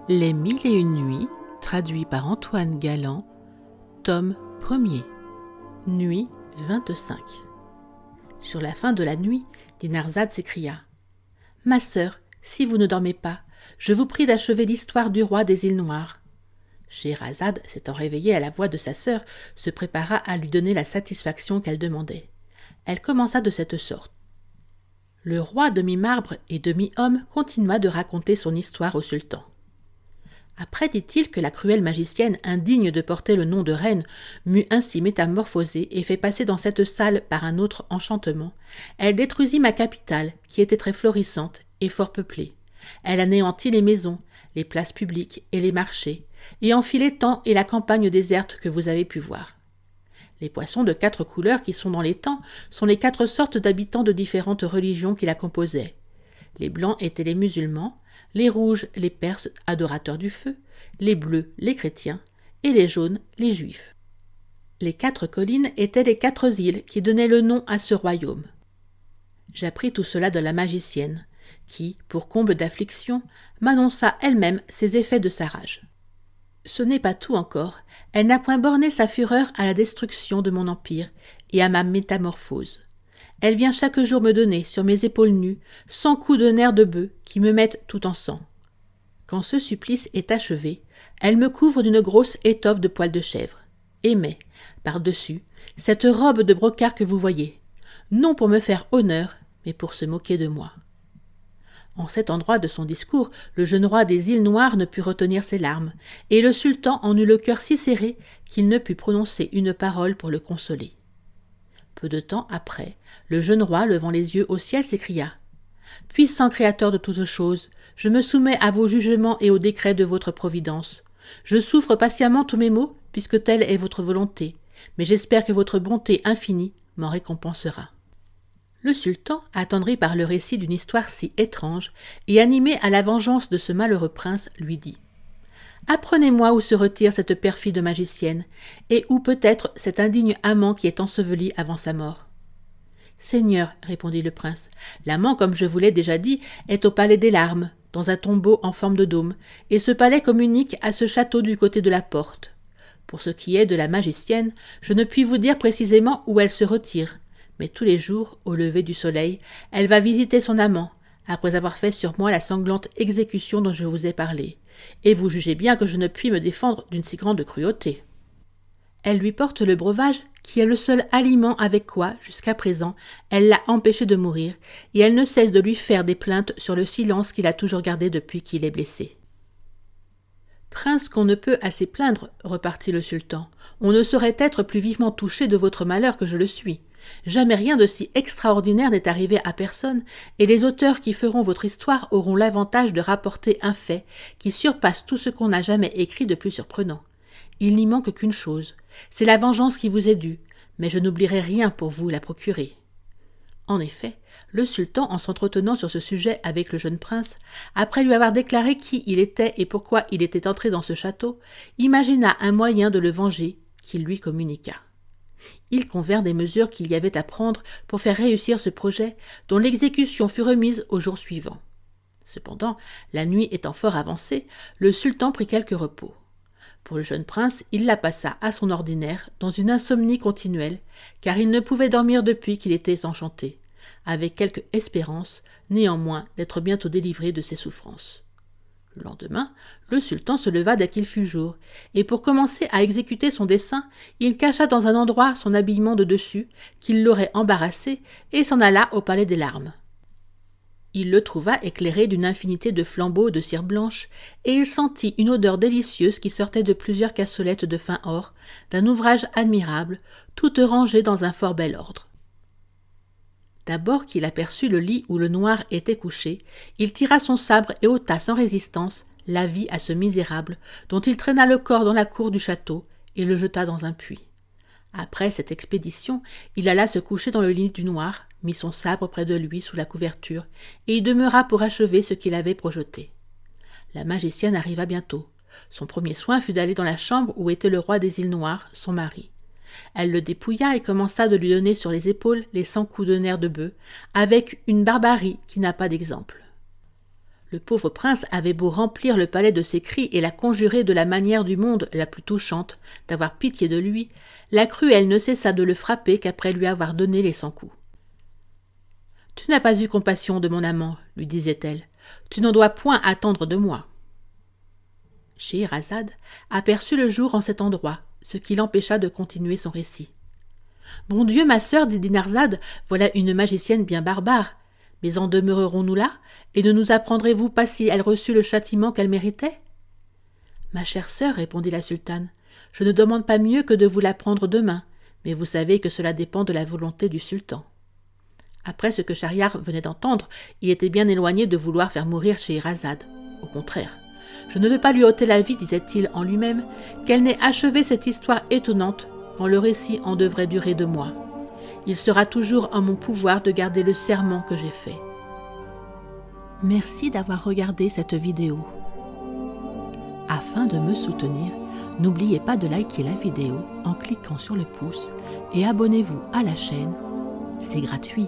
Les Mille et une nuits, traduit par Antoine Galland, tome 1er, nuit 25. Sur la fin de la nuit, Dinarzade s'écria « Ma sœur, si vous ne dormez pas, je vous prie d'achever l'histoire du roi des îles Noires. » Scheherazade, s'étant réveillée à la voix de sa sœur, se prépara à lui donner la satisfaction qu'elle demandait. Elle commença de cette sorte. Le roi demi-marbre et demi-homme continua de raconter son histoire au sultan. Après, dit-il, que la cruelle magicienne, indigne de porter le nom de reine, m'eut ainsi métamorphosée et fait passer dans cette salle par un autre enchantement, elle détruisit ma capitale, qui était très florissante et fort peuplée. Elle anéantit les maisons, les places publiques et les marchés, et en fit l'étang et la campagne déserte que vous avez pu voir. Les poissons de 4 couleurs qui sont dans l'étang sont les 4 sortes d'habitants de différentes religions qui la composaient. Les blancs étaient les musulmans, les rouges les Perses adorateurs du feu, les bleus les chrétiens et les jaunes les juifs. Les 4 collines étaient les 4 îles qui donnaient le nom à ce royaume. J'appris tout cela de la magicienne, qui, pour comble d'affliction, m'annonça elle-même ses effets de sa rage. Ce n'est pas tout encore, elle n'a point borné sa fureur à la destruction de mon empire et à ma métamorphose. Elle vient chaque jour me donner, sur mes épaules nues, 100 coups de nerfs de bœuf qui me mettent tout en sang. Quand ce supplice est achevé, elle me couvre d'une grosse étoffe de poils de chèvre, et met, par-dessus, cette robe de brocart que vous voyez, non pour me faire honneur, mais pour se moquer de moi. En cet endroit de son discours, le jeune roi des îles Noires ne put retenir ses larmes, et le sultan en eut le cœur si serré qu'il ne put prononcer une parole pour le consoler. Peu de temps après, le jeune roi, levant les yeux au ciel, s'écria « Puissant créateur de toutes choses, je me soumets à vos jugements et aux décrets de votre providence. Je souffre patiemment tous mes maux, puisque telle est votre volonté, mais j'espère que votre bonté infinie m'en récompensera. » Le sultan, attendri par le récit d'une histoire si étrange et animé à la vengeance de ce malheureux prince, lui dit « Apprenez-moi où se retire cette perfide magicienne, et où peut-être cet indigne amant qui est enseveli avant sa mort. »« Seigneur, répondit le prince, l'amant, comme je vous l'ai déjà dit, est au palais des larmes, dans un tombeau en forme de dôme, et ce palais communique à ce château du côté de la porte. Pour ce qui est de la magicienne, je ne puis vous dire précisément où elle se retire, mais tous les jours, au lever du soleil, elle va visiter son amant, après avoir fait sur moi la sanglante exécution dont je vous ai parlé, et vous jugez bien que je ne puis me défendre d'une si grande cruauté. Elle lui porte le breuvage qui est le seul aliment avec quoi, jusqu'à présent, elle l'a empêché de mourir, et elle ne cesse de lui faire des plaintes sur le silence qu'il a toujours gardé depuis qu'il est blessé. « Prince qu'on ne peut assez plaindre, repartit le sultan, on ne saurait être plus vivement touché de votre malheur que je le suis. Jamais rien de si extraordinaire n'est arrivé à personne, et les auteurs qui feront votre histoire auront l'avantage de rapporter un fait qui surpasse tout ce qu'on n'a jamais écrit de plus surprenant. Il n'y manque qu'une chose, c'est la vengeance qui vous est due, mais je n'oublierai rien pour vous la procurer. » En effet, le sultan, en s'entretenant sur ce sujet avec le jeune prince, après lui avoir déclaré qui il était et pourquoi il était entré dans ce château, imagina un moyen de le venger qu'il lui communiqua. Il convint des mesures qu'il y avait à prendre pour faire réussir ce projet, dont l'exécution fut remise au jour suivant. Cependant, la nuit étant fort avancée, le sultan prit quelque repos. Pour le jeune prince, il la passa à son ordinaire, dans une insomnie continuelle, car il ne pouvait dormir depuis qu'il était enchanté, avec quelque espérance, néanmoins, d'être bientôt délivré de ses souffrances. Le lendemain, le sultan se leva dès qu'il fut jour, et pour commencer à exécuter son dessein, il cacha dans un endroit son habillement de dessus, qu'il l'aurait embarrassé, et s'en alla au palais des larmes. Il le trouva éclairé d'une infinité de flambeaux de cire blanche, et il sentit une odeur délicieuse qui sortait de plusieurs cassolettes de fin or, d'un ouvrage admirable, toutes rangées dans un fort bel ordre. D'abord qu'il aperçut le lit où le noir était couché, il tira son sabre et ôta sans résistance la vie à ce misérable, dont il traîna le corps dans la cour du château et le jeta dans un puits. Après cette expédition, il alla se coucher dans le lit du noir, mit son sabre près de lui sous la couverture, et y demeura pour achever ce qu'il avait projeté. La magicienne arriva bientôt. Son premier soin fut d'aller dans la chambre où était le roi des îles Noires, son mari. Elle le dépouilla et commença de lui donner sur les épaules les 100 coups de nerfs de bœuf, avec une barbarie qui n'a pas d'exemple. Le pauvre prince avait beau remplir le palais de ses cris et la conjurer de la manière du monde la plus touchante d'avoir pitié de lui, la cruelle ne cessa de le frapper qu'après lui avoir donné les 100 coups. « Tu n'as pas eu compassion de mon amant, lui disait-elle. Tu n'en dois point attendre de moi. » Scheherazade aperçut le jour en cet endroit, ce qui l'empêcha de continuer son récit. « Bon Dieu, ma sœur, dit Dinarzade, voilà une magicienne bien barbare. Mais en demeurerons-nous là, et ne nous apprendrez-vous pas si elle reçut le châtiment qu'elle méritait ?»« Ma chère sœur, répondit la sultane, je ne demande pas mieux que de vous l'apprendre demain, mais vous savez que cela dépend de la volonté du sultan. » Après ce que Schahriar venait d'entendre, il était bien éloigné de vouloir faire mourir Scheherazade. Au contraire, je ne veux pas lui ôter la vie, disait-il en lui-même, qu'elle n'ait achevé cette histoire étonnante quand le récit en devrait durer 2 mois. Il sera toujours en mon pouvoir de garder le serment que j'ai fait. Merci d'avoir regardé cette vidéo. Afin de me soutenir, n'oubliez pas de liker la vidéo en cliquant sur le pouce et abonnez-vous à la chaîne, c'est gratuit.